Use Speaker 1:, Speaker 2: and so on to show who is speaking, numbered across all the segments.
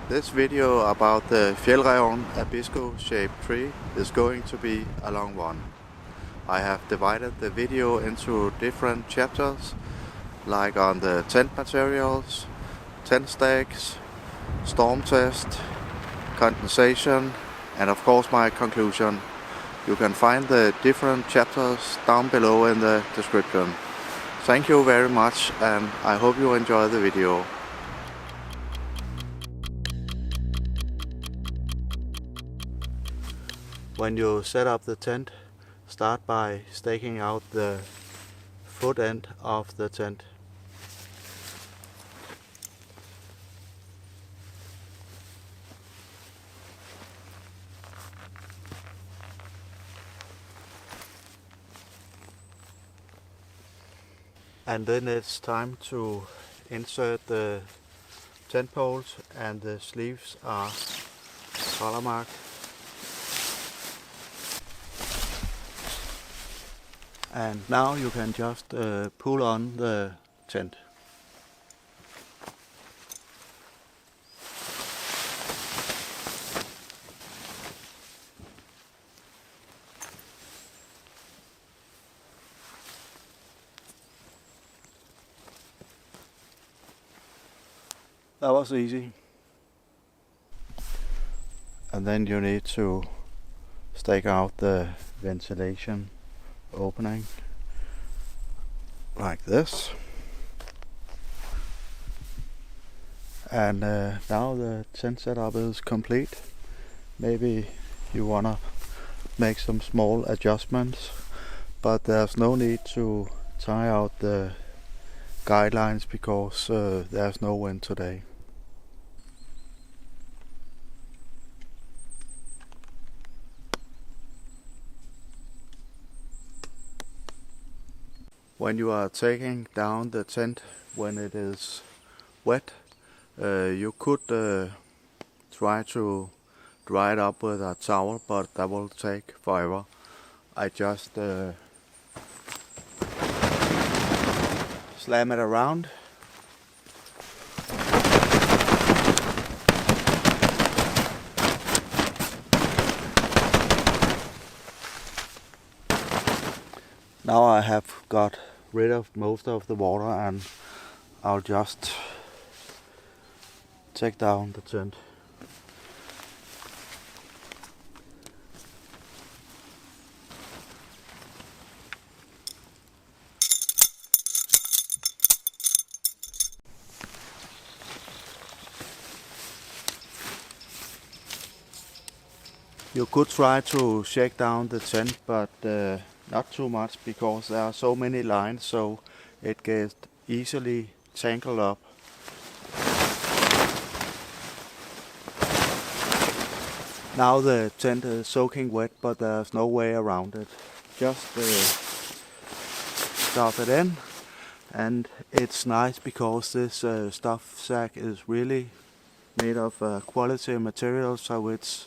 Speaker 1: This video about the Fjallraven Abisko Shape tree is going to be a long one. I have divided the video into different chapters, like on the tent materials, tent stakes, storm test, condensation, and of course my conclusion. You can find the different chapters down below in the description. Thank you very much, and I hope you enjoy the video. When you set up the tent, start by staking out the foot end of the tent. And then it's time to insert the tent poles, and the sleeves are color marked. And now you can just pull on the tent. That was easy. And then you need to stake out the ventilation opening like this. And now the tent setup is complete. Maybe you wanna make some small adjustments, but there's no need to tie out the guidelines because there's no wind today. When you are taking down the tent when it is wet, you could try to dry it up with a towel, but that will take forever. I just slam it around. Now I have got rid of most of the water, and I'll just take down the tent. You could try to shake down the tent, but not too much, because there are so many lines, so it gets easily tangled up. Now the tent is soaking wet, but there's no way around it. Just stuff it in, and it's nice because this stuff sack is really made of quality material, so it's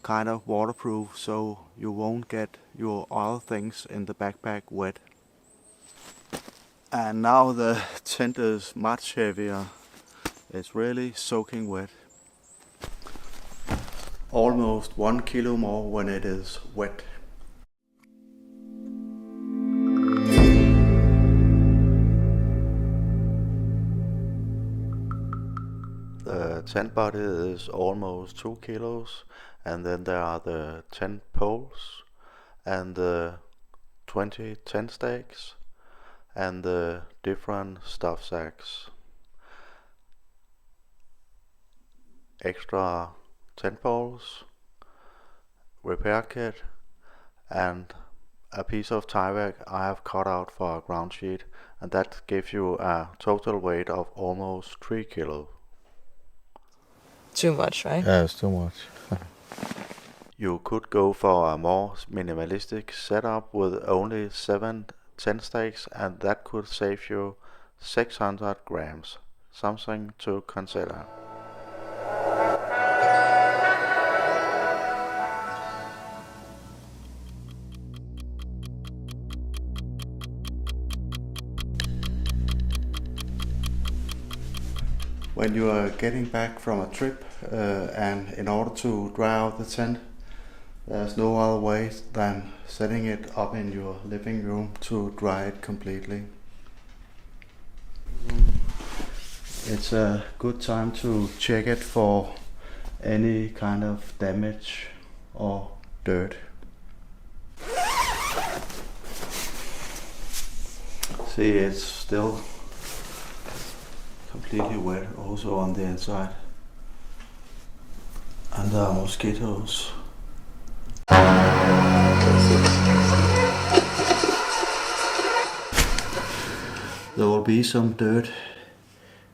Speaker 1: kind of waterproof, so you won't get your other things in the backpack wet. And now the tent is much heavier. It's really soaking wet. Almost 1 kilo more when it is wet. The tent body is almost 2 kilos, and then there are the 10 poles and the 20 tent stakes and the different stuff sacks. Extra tent poles, repair kit, and a piece of tieback I have cut out for a ground sheet, and that gives you a total weight of almost 3 kilos.
Speaker 2: Too much, right?
Speaker 1: Yeah, it's too much. You could go for a more minimalistic setup with only 7 tent stakes, and that could save you 600 grams. Something to consider. When you are getting back from a trip and in order to dry out the tent, there's no other way than setting it up in your living room to dry it completely. It's a good time to check it for any kind of damage or dirt. See, it's still completely wet also on the inside. And there are mosquitoes. There will be some dirt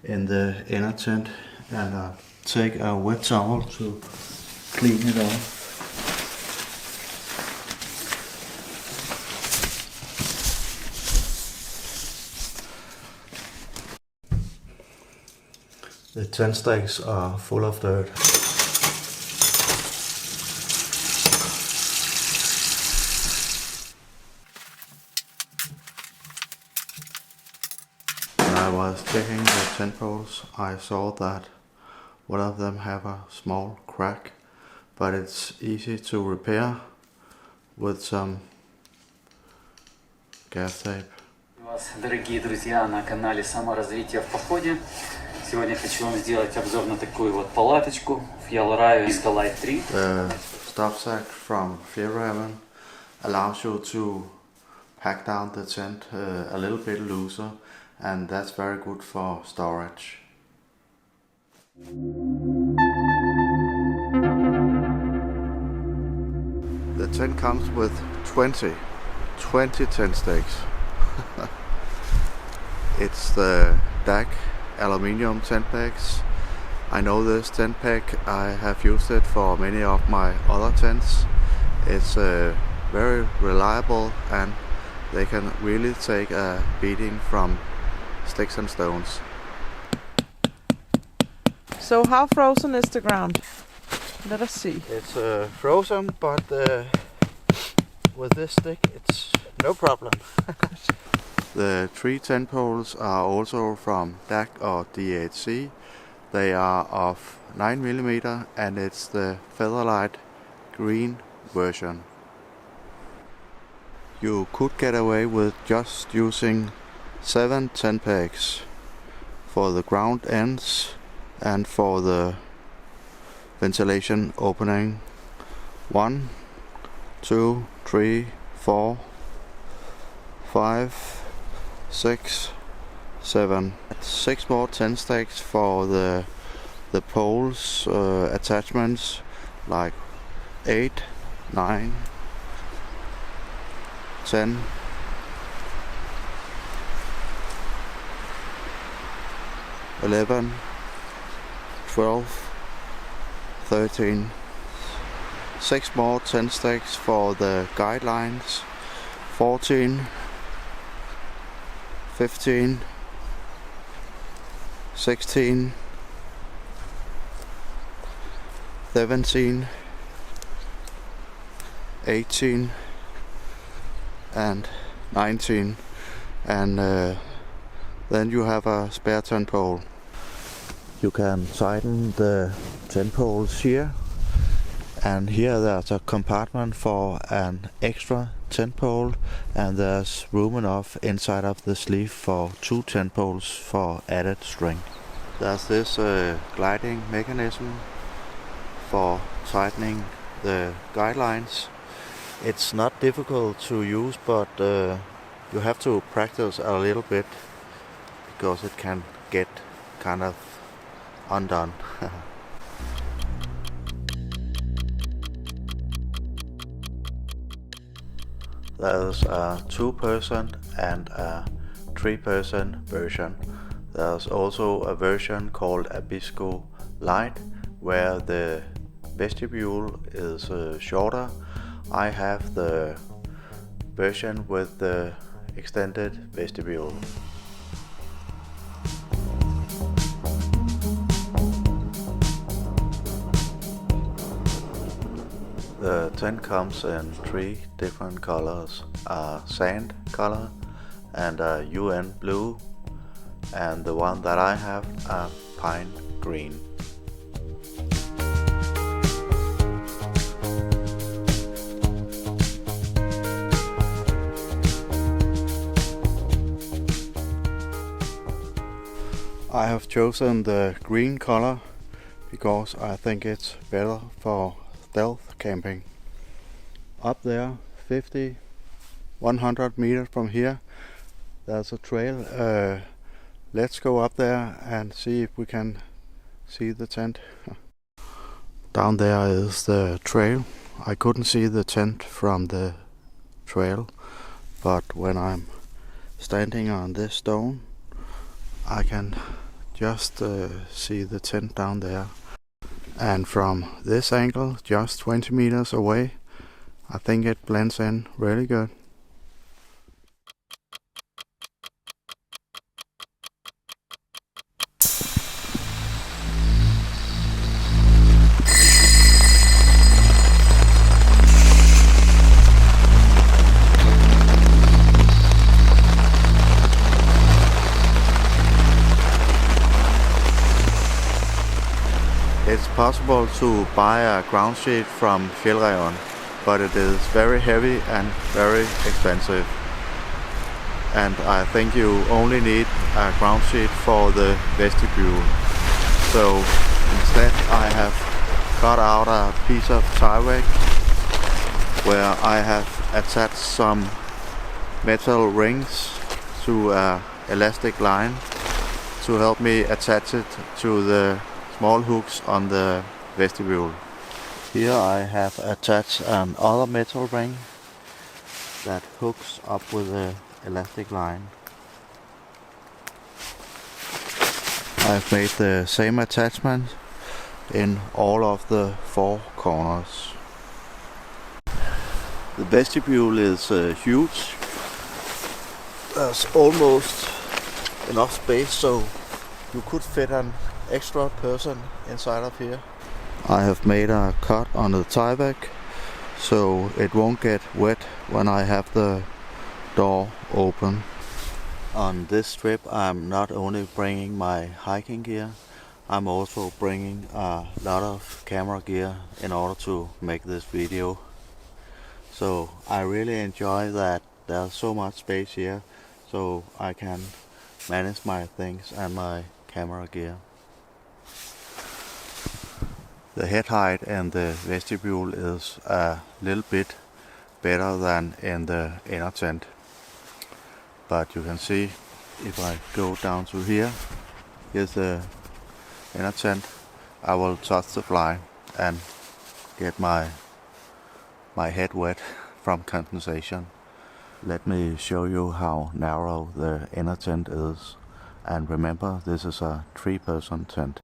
Speaker 1: in the inner tent, and I'll take a wet towel to clean it off. The tent stakes are full of dirt. When I was checking the tent poles, I saw that one of them have a small crack, but it's easy to repair with some gas tape.
Speaker 3: Вас, дорогие друзья, на канале Саморазвитие в походе. Сегодня хочу вам сделать обзор на такую вот палаточку Fjallraven Abisko Shape 3.
Speaker 1: The stuff sack from Fjallraven allows you to pack down the tent a little bit looser, and that's very good for storage. The tent comes with 20 tent stakes. It's the DAC aluminium tent pegs. I know this tent peg, I have used it for many of my other tents. It's very reliable and they can really take a beating from sticks and stones.
Speaker 2: So how frozen is the ground? Let us see.
Speaker 1: It's frozen, but with this stick it's no problem. The 3 tent poles are also from DAC or DHC. They are of 9mm and it's the featherlight green version. You could get away with just using 7 tent pegs for the ground ends and for the ventilation opening. 1, 2, 3, 4, 5, 6, 7. 6 more tent stakes for the poles attachments, like 8, 9, 10, 11, 12, 13. 6 more tent stakes for the guidelines. 14, 15, 16, 17, 18 and 19, and then you have a spare tent pole. You can tighten the tent poles here, and here there's a compartment for an extra tent pole, and there's room enough inside of the sleeve for 2 tent poles for added strength. There's this gliding mechanism for tightening the guidelines. It's not difficult to use, but you have to practice a little bit because it can get kind of undone. There's a 2-person and a 3-person version. There's also a version called Abisko Light, where the vestibule is shorter. I have the version with the extended vestibule. The tent comes in 3 different colors, a sand color and a UN blue, and the one that I have, a pine green. I have chosen the green color because I think it's better for stealth camping. Up there, 100 meters from here, there's a trail. Let's go up there and see if we can see the tent. Down there is the trail. I couldn't see the tent from the trail, but when I'm standing on this stone, I can just see the tent down there. And from this angle, just 20 meters away, I think it blends in really good. It's possible to buy a ground sheet from Fjallraven, but it is very heavy and very expensive. And I think you only need a ground sheet for the vestibule. So instead I have cut out a piece of Tyvek where I have attached some metal rings to an elastic line to help me attach it to the small hooks on the vestibule. Here I have attached another metal ring that hooks up with the elastic line. I've made the same attachment in all of the four corners. The vestibule is huge. There's almost enough space so you could fit an extra person inside of here. I have made a cut on the Tyvek so it won't get wet when I have the door open. On this trip I'm not only bringing my hiking gear, I'm also bringing a lot of camera gear in order to make this video. So I really enjoy that there's so much space here so I can manage my things and my camera gear. The head height in the vestibule is a little bit better than in the inner tent. But you can see if I go down to here, here's the inner tent, I will touch the fly and get my head wet from condensation. Let me show you how narrow the inner tent is. And remember, this is a 3-person tent.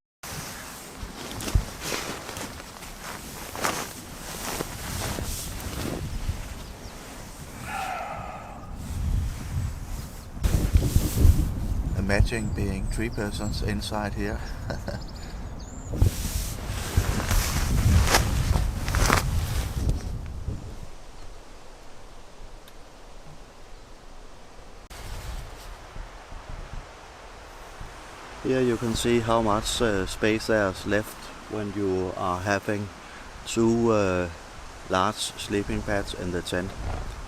Speaker 1: Imagine being 3 persons inside here. Here you can see how much space there's left when you are having 2 large sleeping pads in the tent.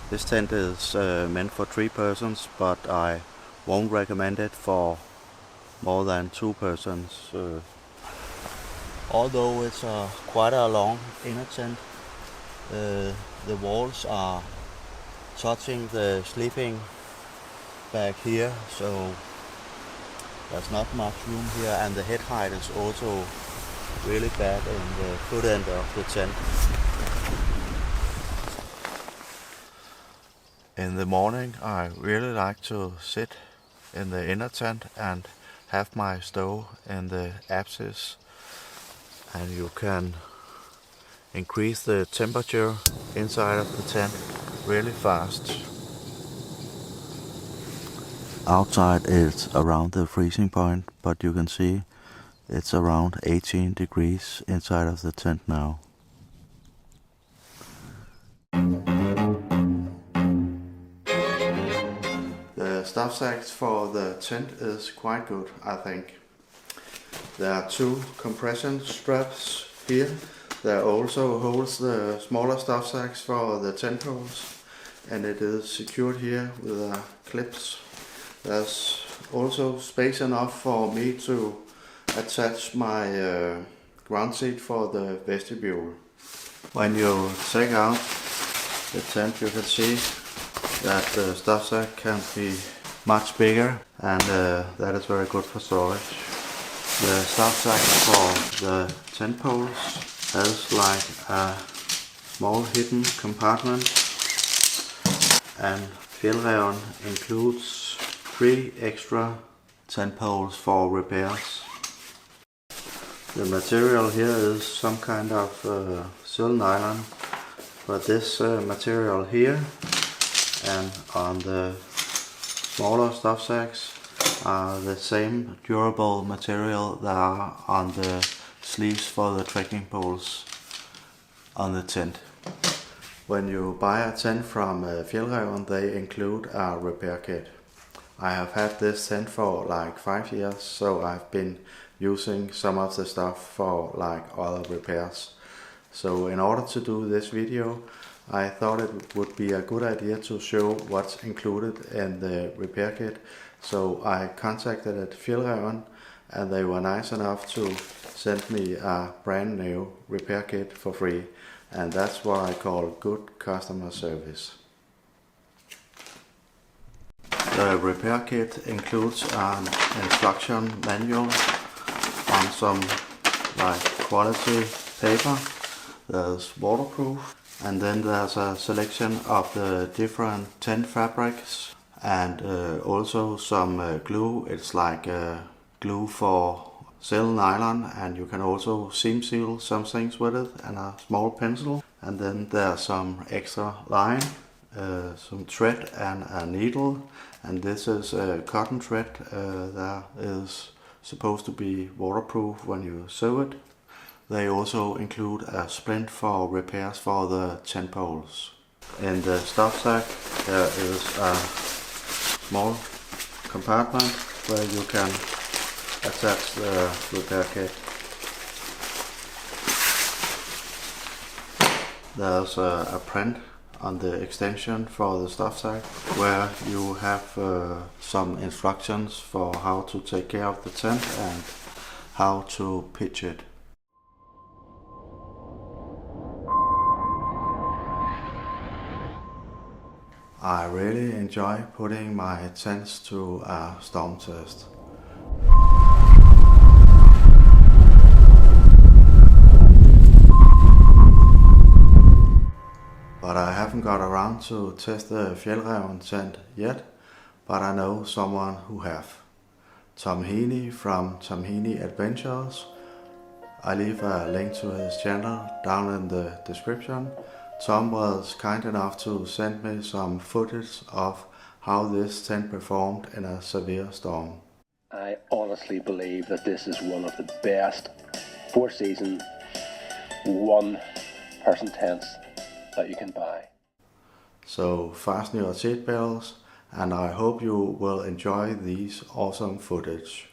Speaker 1: This tent is meant for 3 persons, but I won't recommend it for more than 2 persons. Although it's quite a long inner tent, the walls are touching the sleeping bag here, so there's not much room here, and the head height is also really bad in the foot end of the tent. In the morning I really like to sit in the inner tent and have my stove in the apsis, and you can increase the temperature inside of the tent really fast. Outside it's around the freezing point, but you can see it's around 18 degrees inside of the tent now. The stuff sacks for the tent is quite good, I think. There are two compression straps here. There also holds the smaller stuff sacks for the tent poles, and it is secured here with clips. There's also space enough for me to attach my ground seat for the vestibule. When you take out the tent, you can see that the stuff sack can be much bigger, and that is very good for storage. The stuff sack for the tent poles has like a small hidden compartment, and Fjallraven includes 3 extra tent poles for repairs. The material here is some kind of silk nylon, but this material here and on the smaller stuff sacks are the same durable material that are on the sleeves for the trekking poles on the tent. When you buy a tent from Fjallraven, they include a repair kit. I have had this tent for like 5 years, so I've been using some of the stuff for like other repairs. So in order to do this video, I thought it would be a good idea to show what's included in the repair kit. So I contacted Fjallraven, and they were nice enough to send me a brand new repair kit for free, and that's what I call good customer service. The repair kit includes an instruction manual on some like quality paper. There's waterproof, and then there's a selection of the different tent fabrics, and also some glue. It's like glue for silk nylon, and you can also seam seal some things with it, and a small pencil. And then there's some extra line, some thread and a needle, and this is a cotton thread that is supposed to be waterproof when you sew it. They also include a splint for repairs for the tent poles. In the stuff sack there is a small compartment where you can attach the repair kit. There's a print on the extension for the stuff sack where you have some instructions for how to take care of the tent and how to pitch it. I really enjoy putting my tents to a storm test. But I haven't got around to test the Fjallraven tent yet, but I know someone who have. Tom Heaney from Tom Heaney Adventures. I leave a link to his channel down in the description. Tom was kind enough to send me some footage of how this tent performed in a severe storm.
Speaker 4: I honestly believe that this is one of the best 4-season, 1-person tents that you can buy.
Speaker 1: So fasten your seatbelts, and I hope you will enjoy these awesome footage.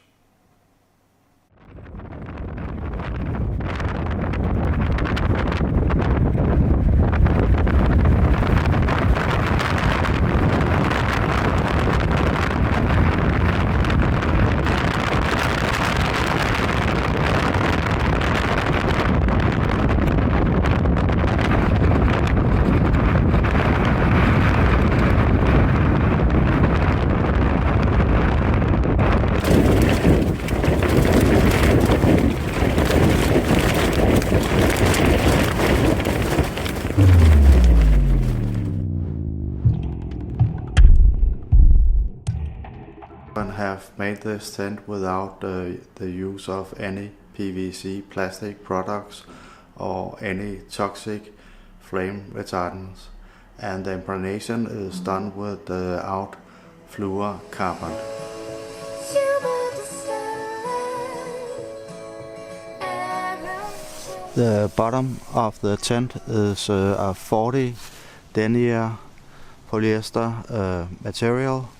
Speaker 1: Have made this tent without the use of any PVC plastic products or any toxic flame retardants, and the impregnation is done without fluorocarbon. The bottom of the tent is a 40 denier polyester material,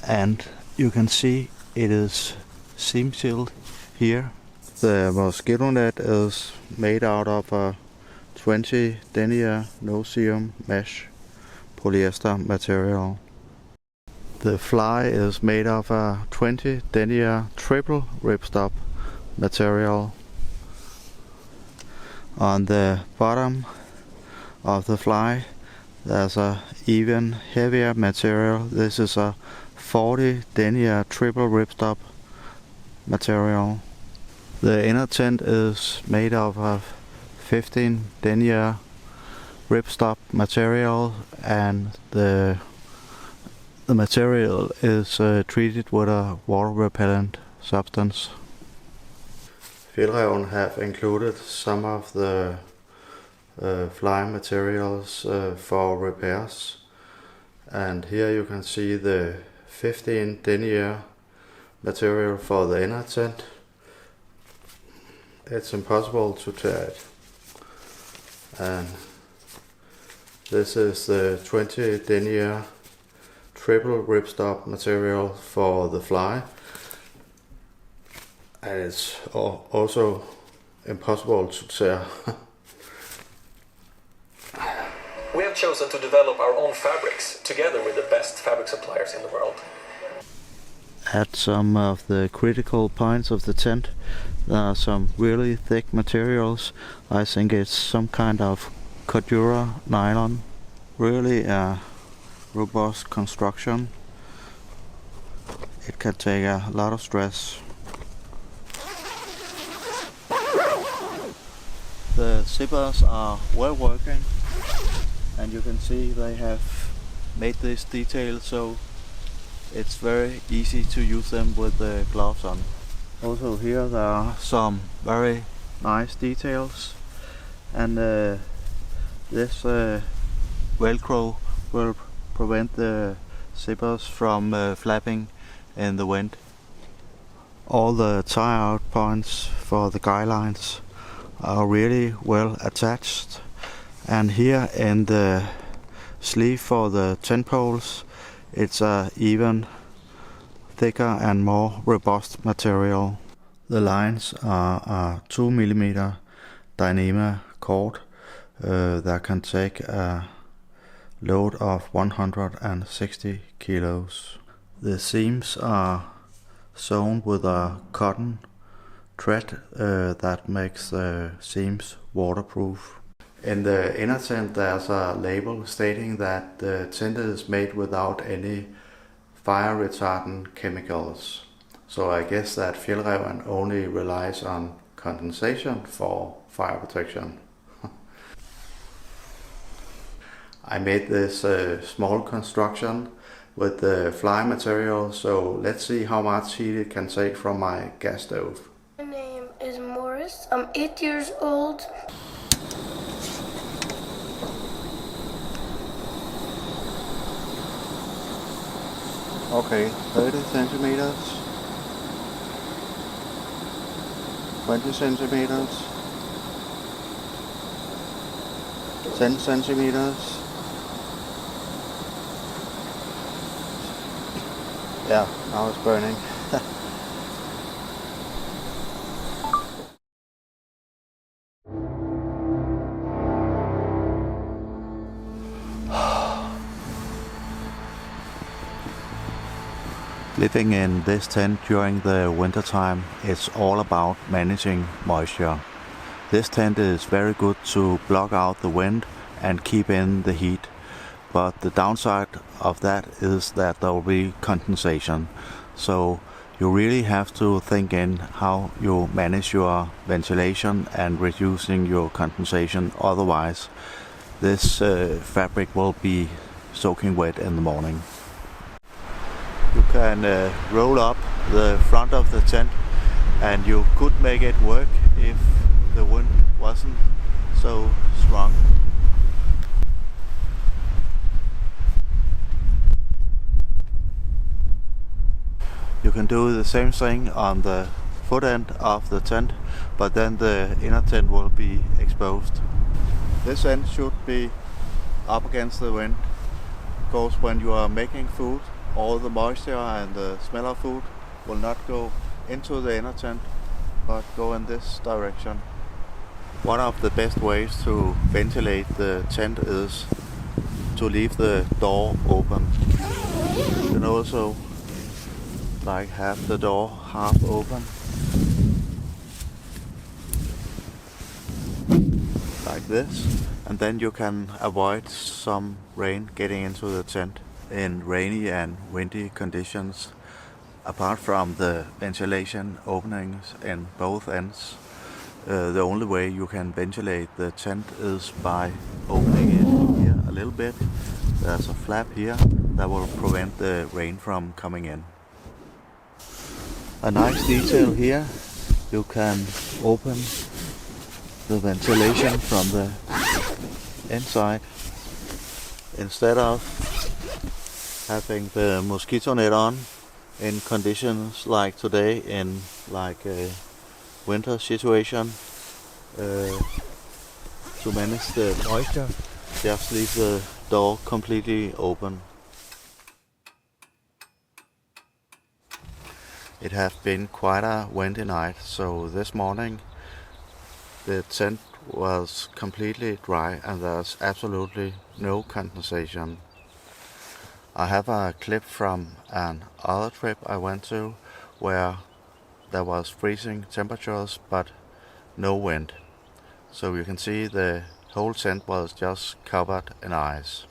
Speaker 1: and you can see it is seam sealed here, The mosquito net is made out of a 20 denier no-seam mesh polyester material. The fly is made of a 20 denier triple ripstop material. On the bottom of the fly there's a even heavier material. This is a 40 denier triple ripstop material. The inner tent is made of a 15 denier ripstop material, and the material is treated with a water repellent substance. Fjallraven have included some of the fly materials for repairs, and here you can see the 15 denier material for the inner tent. It's impossible to tear it. And this is the 20 denier triple ripstop material for the fly, and it's also impossible to tear.
Speaker 5: We have chosen to develop our own fabrics together with the best fabric suppliers in the world.
Speaker 1: At some of the critical points of the tent there are some really thick materials. I think it's some kind of Cordura nylon. Really a robust construction. It can take a lot of stress. The zippers are well working, and you can see they have made this detail so it's very easy to use them with the gloves on. Also here there are some very nice details, and this velcro will prevent the zippers from flapping in the wind. All the tie-out points for the guy lines are really well attached, and here in the sleeve for the tent poles it's a even thicker and more robust material. The lines are a 2mm Dyneema cord that can take a load of 160 kilos. The seams are sewn with a cotton thread that makes the seams waterproof. In the inner tent there's a label stating that the tent is made without any fire retardant chemicals. So I guess that Fjallraven only relies on condensation for fire protection. I made this small construction with the fly material, so let's see how much heat it can take from my gas stove.
Speaker 6: My name is Morris. I'm 8 years old.
Speaker 1: Okay, 30 centimeters, 20 centimeters, 10 centimeters. Yeah, now it's burning. Living in this tent during the winter time, it's all about managing moisture. This tent is very good to block out the wind and keep in the heat, but the downside of that is that there will be condensation. So you really have to think in how you manage your ventilation and reducing your condensation, otherwise this fabric will be soaking wet in the morning. You can roll up the front of the tent, and you could make it work if the wind wasn't so strong. You can do the same thing on the foot end of the tent, but then the inner tent will be exposed. This end should be up against the wind, because when you are making food, all the moisture and the smell of food will not go into the inner tent, but go in this direction. One of the best ways to ventilate the tent is to leave the door open. You can also have the door half open, like this, and then you can avoid some rain getting into the tent in rainy and windy conditions. Apart from the ventilation openings in both ends, the only way you can ventilate the tent is by opening it here a little bit. There's a flap here that will prevent the rain from coming in. A nice detail here, you can open the ventilation from the inside instead of having the mosquito net on in conditions like today, in like a winter situation, to manage the moisture. Just leave the door completely open. It has been quite a windy night, so this morning the tent was completely dry and there's absolutely no condensation. I have a clip from another trip I went to where there was freezing temperatures but no wind. So you can see the whole tent was just covered in ice.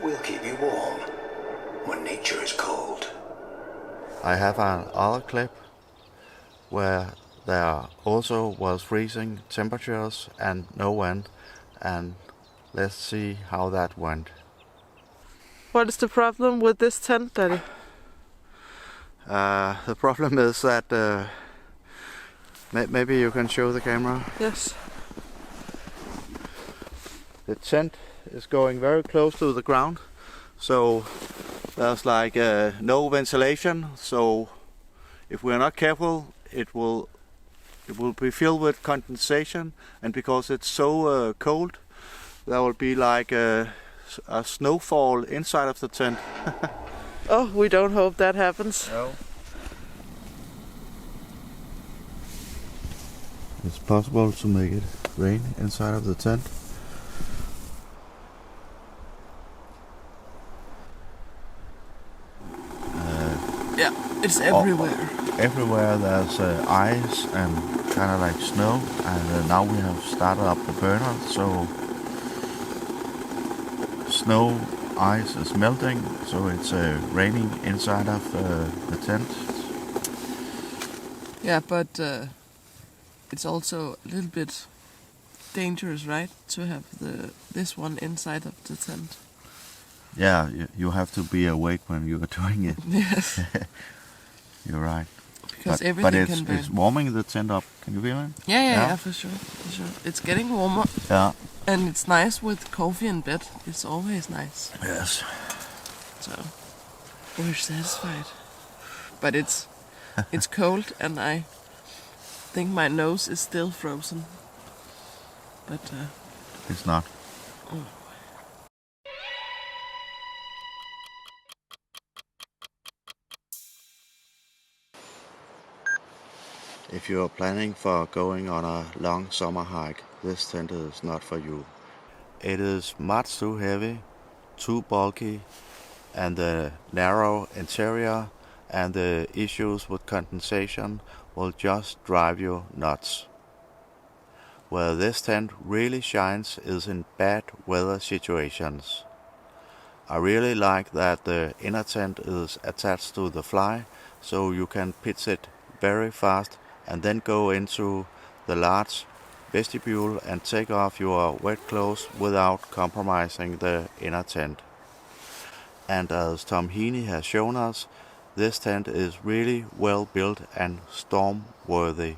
Speaker 7: We'll keep you warm when nature is cold.
Speaker 1: I have another clip where there also was freezing temperatures and no wind, and let's see how that went.
Speaker 2: What is the problem with this tent, Daddy?
Speaker 1: The problem is that maybe you can show the camera.
Speaker 2: Yes.
Speaker 1: The tent is going very close to the ground, so there's no ventilation. So if we're not careful, it will be filled with condensation, and because it's so cold, there will be like a snowfall inside of the tent.
Speaker 2: Oh, we don't hope that happens.
Speaker 1: No. It's possible to make it rain inside of the tent.
Speaker 2: Yeah, it's everywhere.
Speaker 1: Everywhere there's ice and kind of like snow, and now we have started up the burner, so snow ice is melting, so it's raining inside of the tent.
Speaker 2: Yeah, but it's also a little bit dangerous, right, to have this one inside of the tent.
Speaker 1: Yeah, you have to be awake when you are doing it.
Speaker 2: Yes.
Speaker 1: You're right.
Speaker 2: Because everything can burn.
Speaker 1: It's warming the tent up. Can you feel it?
Speaker 2: Yeah, for sure. It's getting warmer.
Speaker 1: Yeah.
Speaker 2: And it's nice with coffee in bed. It's always nice.
Speaker 1: Yes.
Speaker 2: So we're satisfied. But it's cold, and I think my nose is still frozen. But
Speaker 1: it's not. If you are planning for going on a long summer hike, this tent is not for you. It is much too heavy, too bulky, and the narrow interior and the issues with condensation will just drive you nuts. Where this tent really shines is in bad weather situations. I really like that the inner tent is attached to the fly, so you can pitch it very fast and then go into the large vestibule and take off your wet clothes without compromising the inner tent. And as Tom Heaney has shown us, this tent is really well built and storm worthy.